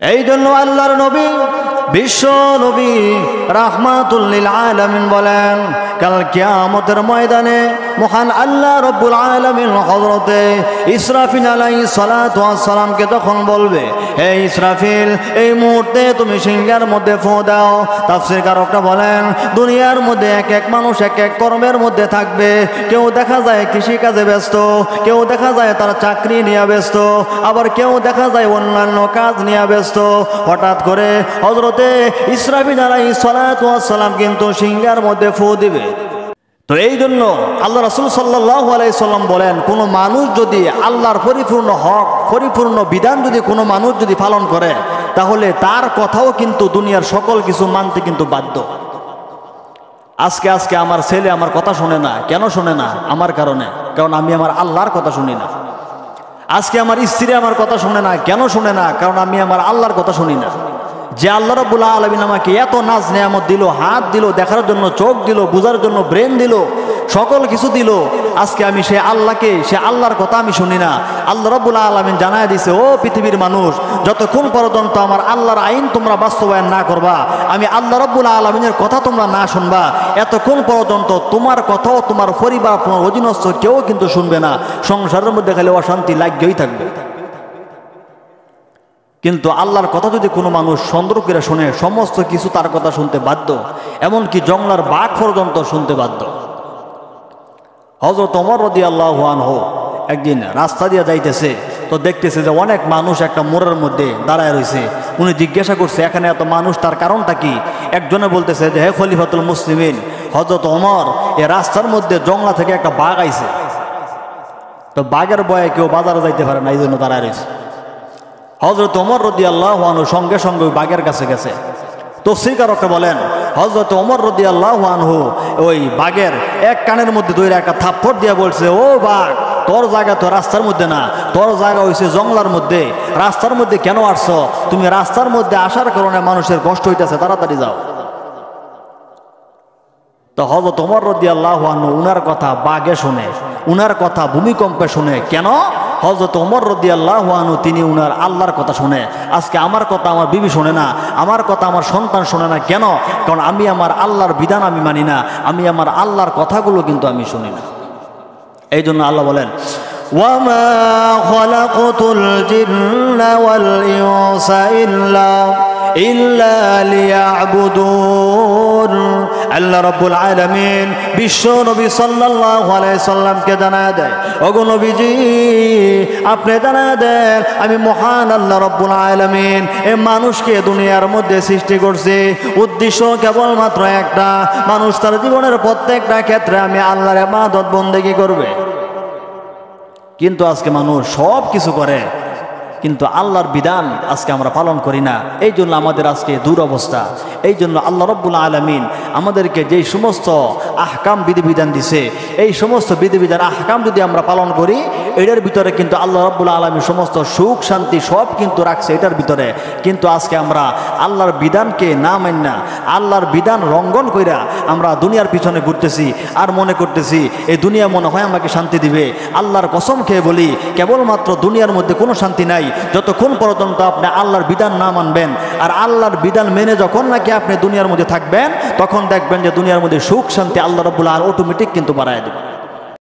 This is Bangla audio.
এই জন্য আল্লাহর নবী বিশ্ব নবী রাহমাতুল লিল আলামিন বলেন, কাল কিয়ামতের ময়দানে মহান আল্লাহ রব্বুল আলামিন হযরতে ইসরাফিল আলাইহিস সালাতু ওয়াস সালামকে তখন বলবে, হে ইসরাফিল, এই মুহূর্তে তুমি সিংহার মধ্যে ফু দাও। তাফসীরকারকরা বলেন, দুনিয়ার মধ্যে এক এক মানুষ এক এক কর্মের মধ্যে থাকবে। কেউ দেখা যায় কৃষি কাজে ব্যস্ত, কেউ দেখা যায় তার চাকরি নিয়ে ব্যস্ত, আবার কেউ দেখা যায় অন্যান্য কাজ নিয়ে ব্যস্ত। হঠাৎ করে হযরতে ইসরাফিল আলাইহিস সালাতু ওয়াস সালাম কিন্তু সিংহার মধ্যে ফু দিবে। তো এই জন্য আল্লাহ রাসূল সাল্লাল্লাহু আলাইহি সাল্লাম বলেন, কোনো মানুষ যদি আল্লাহর পরিপূর্ণ হক, পরিপূর্ণ বিধান যদি কোনো মানুষ যদি পালন করে, তাহলে তার কথাও কিন্তু দুনিয়ার সকল কিছু মানতে কিন্তু বাধ্য। আজকে আমার ছেলে আমার কথা শোনে না, কেন শোনে না? আমার কারণে, কারণ আমি আমার আল্লাহর কথা শুনি না। আজকে আমার স্ত্রী আমার কথা শোনে না, কেন শোনে না? কারণ আমি আমার আল্লাহর কথা শুনি না। যে আল্লাহ রাব্বুল আলামিন আমাকে এত নাজ নেয়ামত দিল, হাত দিল, দেখার জন্য চোখ দিল, বুঝার জন্য ব্রেন দিল, সকল কিছু দিল, আজকে আমি সে আল্লাহকে, সে আল্লাহর কথা আমি শুনি না। আল্লাহ রাব্বুল আলামিন জানায় দিছে, ও পৃথিবীর মানুষ, যতক্ষণ পর্যন্ত আমার আল্লাহর আইন তোমরা বাস্তবায়ন না করবা, আমি আল্লাহ রাব্বুল আলামিনের কথা তোমরা না শুনবা, এতক্ষণ পর্যন্ত তোমার কথাও তোমার পরিবার, তোমার অধীনস্থ কেউ কিন্তু শুনবে না। সংসারের মধ্যে খালি অশান্তি লাগিয়েই থাকবে। কিন্তু আল্লাহর কথা যদি কোনো মানুষ সুন্দর করে শুনে, সমস্ত কিছু তার কথা শুনতে বাধ্য, এমনকি জঙ্গলার বাঘ পর্যন্ত শুনতে বাধ্য। হযরত ওমর রাদিয়াল্লাহু আনহু একদিন রাস্তা দিয়ে যাইতেছে, তো দেখতেছে যে অনেক মানুষ একটা মোড়ের মধ্যে দাঁড়ায় রয়েছে। উনি জিজ্ঞাসা করছে, এখানে এত মানুষ, তার কারণটা কি? একজনে বলতেছে যে, হে খলিফাতুল মুসলিমিন, হযরত ওমর, এই রাস্তার মধ্যে জঙ্গলা থেকে একটা বাঘ আইছে, তো বাঘের ভয়ে কেউ বাজারে যাইতে পারে না, এই জন্য দাঁড়ায় রয়েছে। হযরত ওমর রাদিয়াল্লাহু আনহু সঙ্গে সঙ্গে ওই বাঘের কাছে গেছে। তাফসীরকারকরা বলেন, হযরত ওমর রাদিয়াল্লাহু আনহু ওই বাঘের এক কানের মধ্যে ধরে একটা থাপ্পড় দিয়ে বলছে, ও বাঘ, তোর জায়গা তো রাস্তার মধ্যে না, তোর জায়গা হয়েছে জঙ্গলার মধ্যে। রাস্তার মধ্যে কেন আসছো? তুমি রাস্তার মধ্যে আসার কারণে মানুষের কষ্ট হইতেছে, তাড়াতাড়ি যাও। তো হযরত ওমর রাদিয়াল্লাহু আনহু উনার কথা বাঘে শুনে, উনার কথা ভূমিকম্পে শুনে। কেন? হযরত ওমর রাদিয়াল্লাহু আনহু তিনি উনার আল্লাহর কথা শুনে। আজকে আমার কথা আমার বিবি শোনে না, আমার কথা আমার সন্তান শোনে না। কেন? কারণ আমি আমার আল্লাহর বিধান আমি মানি না, আমি আমার আল্লাহর কথাগুলো কিন্তু আমি শুনি না। এই জন্য আল্লাহ বলেন, ওয়ামা খালাকতুল জিন্না ওয়াল ইনসা ইল্লা লিয়াবুদুন। আল্লাহ রাব্বুল আলামিন বিশ্ব নবী সাল্লাল্লাহু আলাইহি সাল্লামকে জানায় দেয়, ওগো নবীজি, আপনি জানায় দেন, আমি মহান আল্লাহ রাব্বুল আলামিন এই মানুষকে দুনিয়ার মধ্যে সৃষ্টি করছি, উদ্দেশ্য কেবলমাত্র একটা, মানুষ তার জীবনের প্রত্যেকটা ক্ষেত্রে আমি আল্লাহর ইবাদত বন্দেগী করবে। কিন্তু আজকে মানুষ সব কিছু করে, কিন্তু আল্লাহর বিধান আজকে আমরা পালন করি না। এই জন্য আমাদের আজকে দুরবস্থা। এই জন্য আল্লাহ রাব্বুল আলামিন আমাদেরকে যেই সমস্ত আহকাম বিধিবিধান দিছে, এই সমস্ত বিধিবিধান আহকাম যদি আমরা পালন করি, এটার ভিতরে কিন্তু আল্লাহ রাব্বুল আলামিন সমস্ত সুখ শান্তি সব কিন্তু রাখছে এটার ভিতরে। কিন্তু আজকে আমরা আল্লাহর বিধানকে না মানি না, আল্লাহর বিধান লঙ্ঘন কইরা আমরা দুনিয়ার পিছনে ঘুরতেছি, আর মনে করতেছি এই দুনিয়া মনে হয় আমাকে শান্তি দিবে। আল্লাহর কসম খেয়ে বলি, কেবলমাত্র দুনিয়ার মধ্যে কোনো শান্তি নাই যতক্ষণ পর্যন্ত আপনি আল্লাহর বিধান না মানবেন। আর আল্লাহর বিধান মেনে যখন নাকি আপনি দুনিয়ার মধ্যে থাকবেন, তখন দেখবেন যে দুনিয়ার মধ্যে সুখ শান্তি আল্লাহ রাব্বুল আলামিন অটোমেটিক কিন্তু বাড়ায় দেবেন।